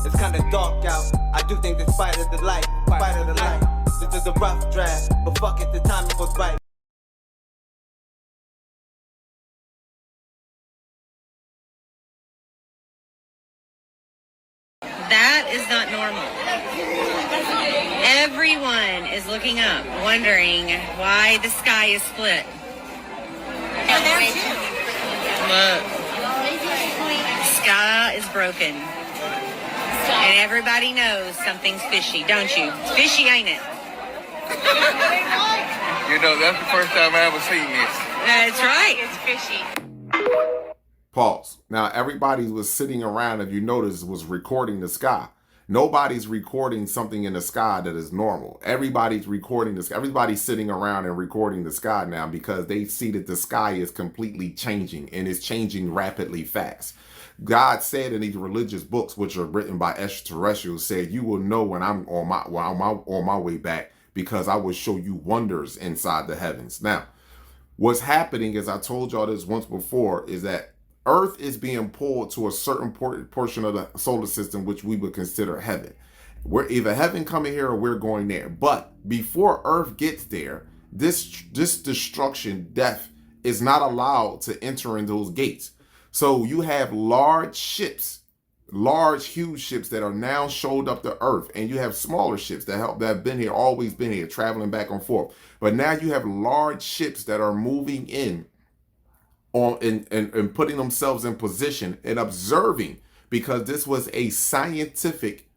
It's kinda dark out. I do think that fight of the light, fight of the light. This is a rough draft, but fuck it, the timing was right. That is not normal. Everyone is looking up, wondering why the sky is split. Look, the sky is broken. And everybody knows something's fishy, don't you? It's fishy, ain't it? You know, that's the first time I ever seen this. That's right. It's fishy. Pause. Now, everybody was sitting around, if you notice, was recording the sky. Nobody's recording something in the sky that is normal. Everybody's recording this. Everybody's sitting around and recording the sky now because they see that the sky is completely changing and it's changing rapidly fast. God said in these religious books, which are written by extraterrestrials, said, you will know when I'm on my way back because I will show you wonders inside the heavens. Now, what's happening, as I told y'all this once before, is that Earth is being pulled to a certain portion of the solar system, which we would consider heaven. We're either heaven coming here or we're going there. But before Earth gets there, this destruction, death, is not allowed to enter in those gates. So you have large ships, huge ships that are now showed up to Earth, and you have smaller ships that have been here, always been here, traveling back and forth. But now you have large ships that are moving in on and putting themselves in position and observing, because this was a scientific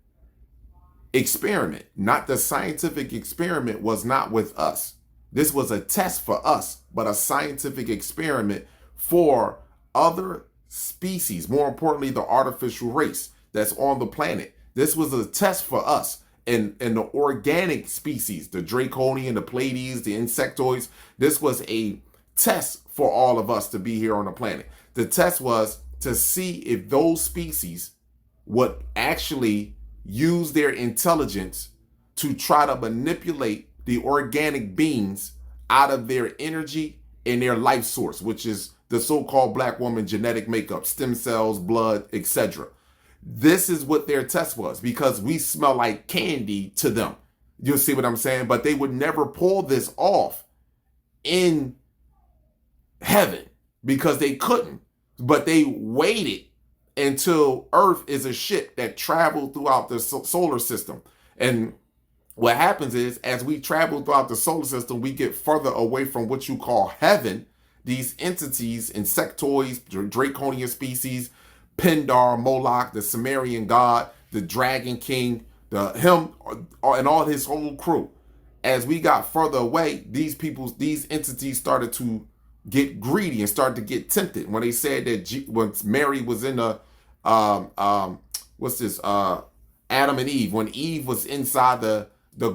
experiment. Not the scientific experiment was not with us. This was a test for us, but a scientific experiment for other species, more importantly, the artificial race that's on the planet. This was a test for us and the organic species, the Draconian, the Pleiades, the insectoids. This was a test for all of us to be here on the planet. The test was to see if those species would actually use their intelligence to try to manipulate the organic beings out of their energy and their life source, which is the so-called black woman genetic makeup, stem cells, blood, etc. This is what their test was, because we smell like candy to them. You'll see what I'm saying? But they would never pull this off in heaven because they couldn't. But they waited until Earth is a ship that traveled throughout the solar system. And what happens is, as we travel throughout the solar system, we get further away from what you call heaven. These entities, insectoids, draconian species, Pindar, Moloch, the Sumerian god, the Dragon King, him and all his whole crew. As we got further away, these entities started to get greedy and started to get tempted. When they said that when Mary was in the Adam and Eve, when Eve was inside the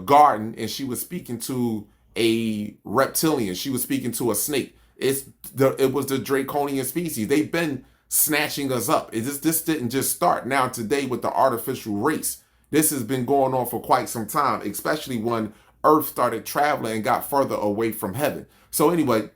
garden and she was speaking to a reptilian, she was speaking to a snake. It was the draconian species. They've been snatching us up. This didn't just start now today with the artificial race. This has been going on for quite some time, especially when Earth started traveling and got further away from heaven. So anyway,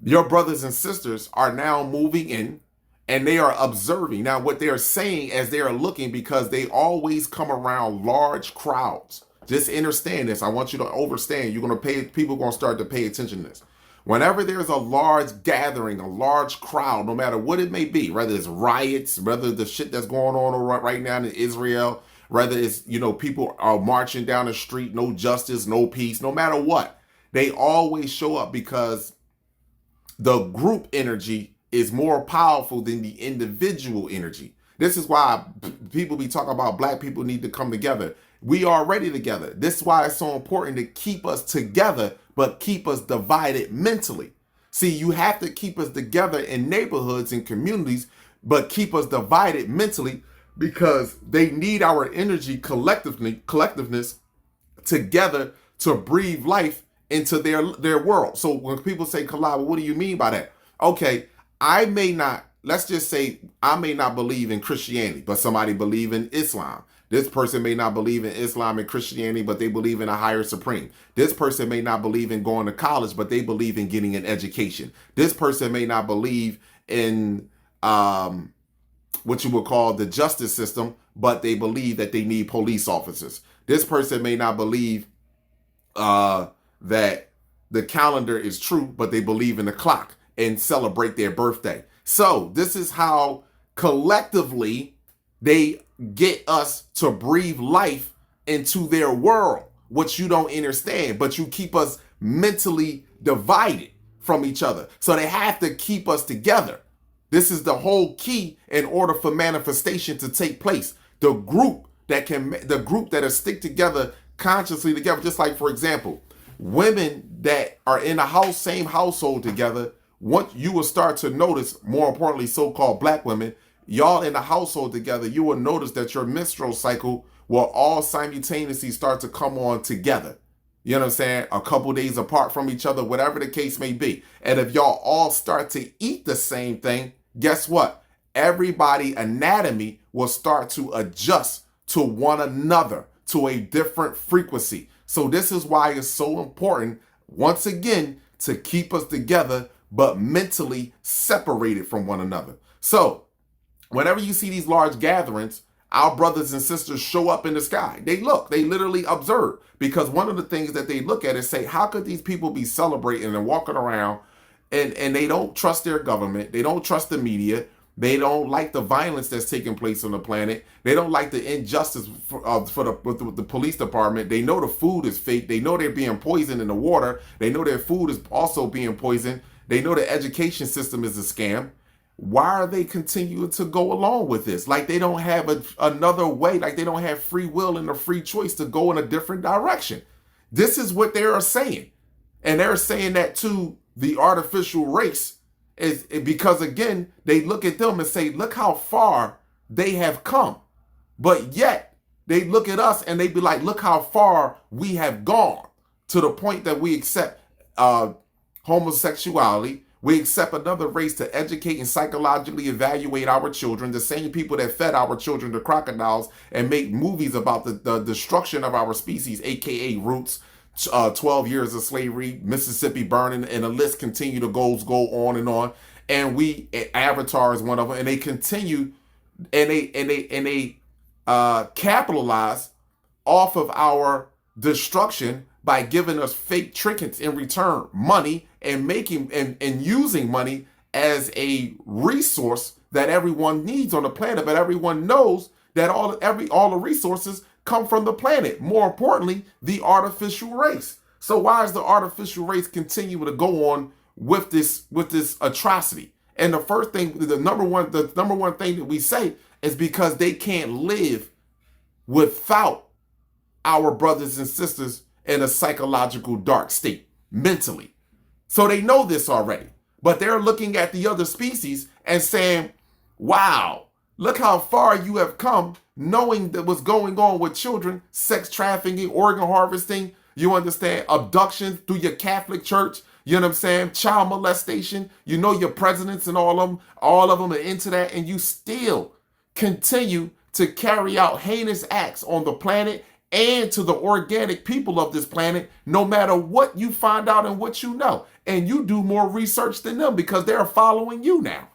your brothers and sisters are now moving in and they are observing. Now, what they are saying as they are looking, because they always come around large crowds. Just understand this. I want you to understand. People are going to start to pay attention to this. Whenever there's a large gathering, a large crowd, no matter what it may be, whether it's riots, whether the shit that's going on right now in Israel, whether it's, people are marching down the street, no justice, no peace, no matter what, they always show up because the group energy is more powerful than the individual energy. This is why people be talking about black people need to come together. We are already together. This is why it's so important to keep us together, but keep us divided mentally. See, you have to keep us together in neighborhoods and communities, but keep us divided mentally, because they need our energy collectiveness together to breathe life into their world. So when people say, Kalab, what do you mean by that? Okay, let's just say I may not believe in Christianity, but somebody believe in Islam. This person may not believe in Islam and Christianity, but they believe in a higher supreme. This person may not believe in going to college, but they believe in getting an education. This person may not believe in what you would call the justice system, but they believe that they need police officers. This person may not believe that the calendar is true, but they believe in the clock and celebrate their birthday. So this is how collectively they get us to breathe life into their world, which you don't understand, but you keep us mentally divided from each other. So they have to keep us together. This is the whole key in order for manifestation to take place. The group that are stick together consciously together, just like, for example, women that are in a same household together, once you will start to notice, more importantly, so-called black women, y'all in the household together, you will notice that your menstrual cycle will all simultaneously start to come on together. You know what I'm saying? A couple days apart from each other, whatever the case may be. And if y'all all start to eat the same thing, guess what? Everybody anatomy will start to adjust to one another, to a different frequency. So this is why it's so important, once again, to keep us together, but mentally separated from one another. So whenever you see these large gatherings, our brothers and sisters show up in the sky. They literally observe, because one of the things that they look at is say, how could these people be celebrating and walking around and they don't trust their government, they don't trust the media, they don't like the violence that's taking place on the planet, they don't like the injustice with the police department, they know the food is fake, they know they're being poisoned in the water, they know their food is also being poisoned, they know the education system is a scam. Why are they continuing to go along with this? Like they don't have another way, like they don't have free will and a free choice to go in a different direction. This is what they are saying. And they're saying that to the artificial race is because, again, they look at them and say, look how far they have come. But yet they look at us and they be like, look how far we have gone, to the point that we accept homosexuality. We accept another race to educate and psychologically evaluate our children, the same people that fed our children to crocodiles and make movies about the destruction of our species, aka Roots, 12 years of slavery, Mississippi burning, and the list continue to go on and on. And Avatar is one of them, and they continue and they capitalize off of our destruction by giving us fake trinkets in return, money, and making and using money as a resource that everyone needs on the planet. But everyone knows that all the resources come from the planet. More importantly, the artificial race. So why is the artificial race continue to go on with this atrocity? And the number one thing that we say is because they can't live without our brothers and sisters in a psychological dark state, mentally. So they know this already, but they're looking at the other species and saying, wow, look how far you have come, knowing that what's going on with children, sex trafficking, organ harvesting, you understand, abductions through your Catholic church, you know what I'm saying, child molestation, you know your presidents and all of them are into that, and you still continue to carry out heinous acts on the planet and to the organic people of this planet, no matter what you find out and what you know. And you do more research than them because they're following you now.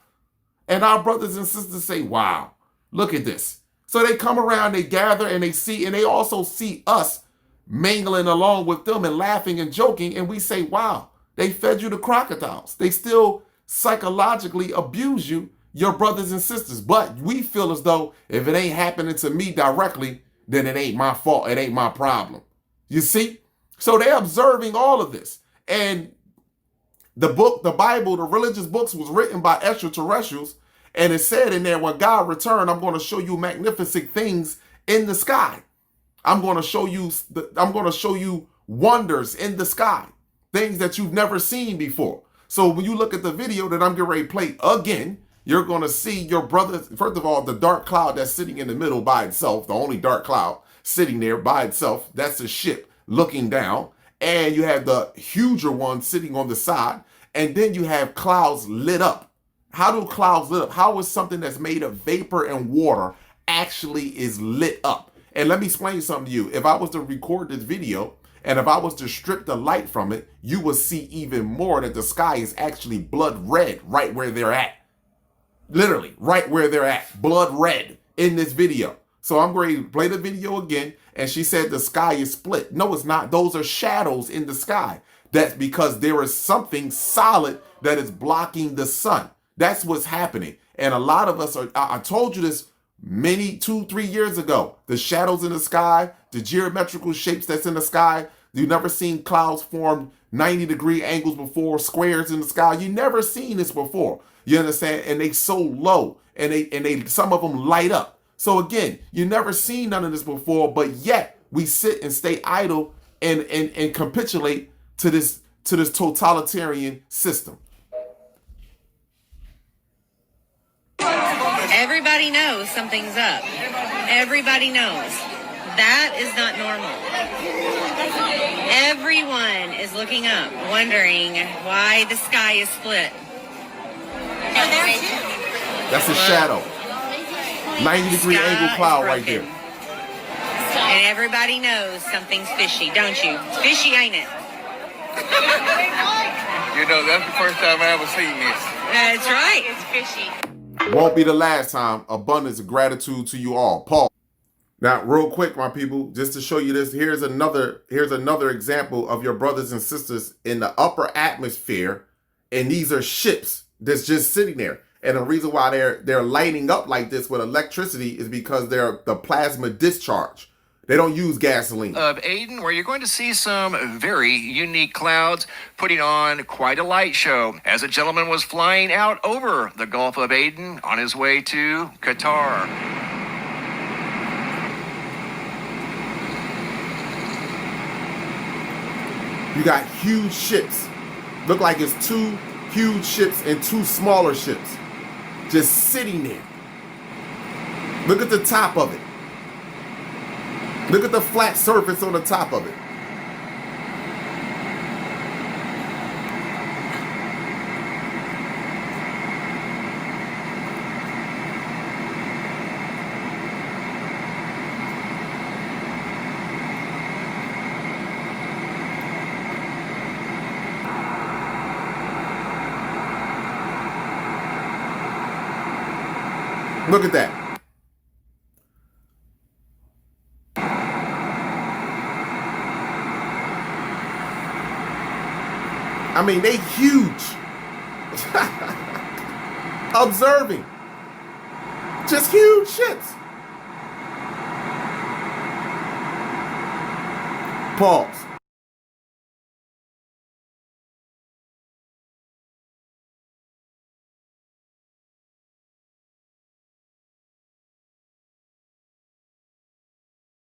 And our brothers and sisters say, wow, look at this. So they come around, they gather, and they also see us mingling along with them and laughing and joking. And we say, wow, they fed you to crocodiles. They still psychologically abuse you, your brothers and sisters. But we feel as though if it ain't happening to me directly, then it ain't my fault. It ain't my problem. You see? So they're observing all of this. And the Bible, the religious books was written by extraterrestrials. And it said in there, when God returned, I'm going to show you magnificent things in the sky. I'm going to show you wonders in the sky, things that you've never seen before. So when you look at the video that I'm getting ready to play again, you're going to see your brother. First of all, the dark cloud that's sitting in the middle by itself, the only dark cloud sitting there by itself, that's a ship looking down. And you have the huger one sitting on the side. And then you have clouds lit up. How do clouds lit up? How is something that's made of vapor and water actually is lit up? And let me explain something to you. If I was to record this video and if I was to strip the light from it, you will see even more that the sky is actually blood red right where they're at. Literally, right where they're at. Blood red in this video. So I'm going to play the video again. And she said the sky is split. No, it's not. Those are shadows in the sky. That's because there is something solid that is blocking the sun. That's what's happening. And a lot of us are, I told you this 2-3 years ago. The shadows in the sky, the geometrical shapes that's in the sky. You've never seen clouds form 90-degree angles before, squares in the sky. You never seen this before. You understand? And they so low, and they some of them light up. So again, you never seen none of this before, but yet we sit and stay idle and capitulate to this totalitarian system. Everybody knows something's up. Everybody knows. That is not normal. Everyone is looking up, wondering why the sky is split. That's a shadow. 90-degree angle cloud right there. And everybody knows something's fishy, don't you? It's fishy, ain't it? You know, that's the first time I ever seen this. That's right. It's fishy. Won't be the last time. Abundance of gratitude to you all. Paul. Now, real quick, my people, just to show you this, here's another example of your brothers and sisters in the upper atmosphere, and these are ships that's just sitting there. And the reason why they're lighting up like this with electricity is because they're the plasma discharge. They don't use gasoline. Of Aden, where you're going to see some very unique clouds, putting on quite a light show as a gentleman was flying out over the Gulf of Aden on his way to Qatar. You got huge ships. Look like it's 2 huge ships and 2 smaller ships just sitting there. Look at the top of it. Look at the flat surface on the top of it. Look at that. I mean, they huge. Observing. Just huge ships. Pause.